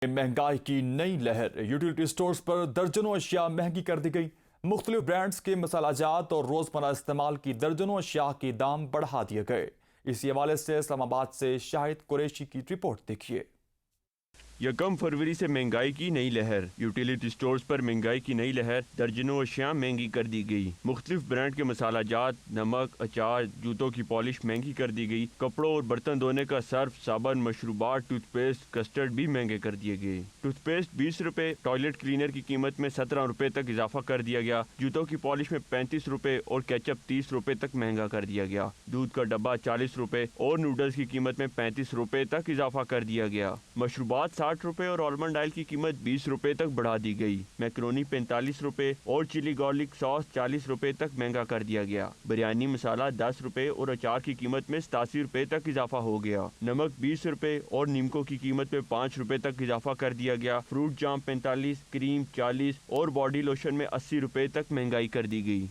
महंगाई की नई लहर। यूटिलिटी स्टोर्स पर दर्जनों अशिया महंगी कर दी गई। मुख्तलिफ ब्रांड्स के मसालाजात और रोजमर्रा इस्तेमाल की दर्जनों अशिया के दाम बढ़ा दिए गए। इसी हवाले से इस्लामाबाद से शाहिद कुरैशी की रिपोर्ट देखिए। यकम फरवरी से महंगाई की नई लहर। यूटिलिटी स्टोर्स पर महंगाई की नई लहर, दर्जनों अशिया महंगी कर दी गई। मुख्तलिफ ब्रांड के मसालाजात, नमक, अचार, जूतों की पॉलिश महंगी कर दी गई। कपड़ों और बर्तन धोने का सर्फ, साबुन, मशरूबात, टूथपेस्ट, कस्टर्ड भी महंगे कर दिए गए। टूथपेस्ट 20 रुपए, टॉयलेट क्लीनर की कीमत में 17 रुपए तक इजाफा कर दिया गया। जूतों की पॉलिश में 35 रुपए और केचप 30 रुपए तक महंगा कर दिया गया। दूध का डब्बा 40 रुपए और नूडल्स की कीमत में 35 रुपए तक इजाफा कर दिया गया। मशरूबात 60 रुपए और आलमंड ऑयल की कीमत 20 रुपए तक बढ़ा दी गई। मैक्रोनी 45 रुपए और चिली गार्लिक सॉस 40 रुपए तक महंगा कर दिया गया। बिरयानी मसाला 10 रुपए और अचार की कीमत में 87 रुपए तक इजाफा हो गया। नमक 20 रुपए और नीमको की कीमत में 5 रुपए तक इजाफा कर दिया गया। फ्रूट जाम 45, क्रीम 40 और बॉडी लोशन में 80 रुपए तक महंगाई कर दी गई।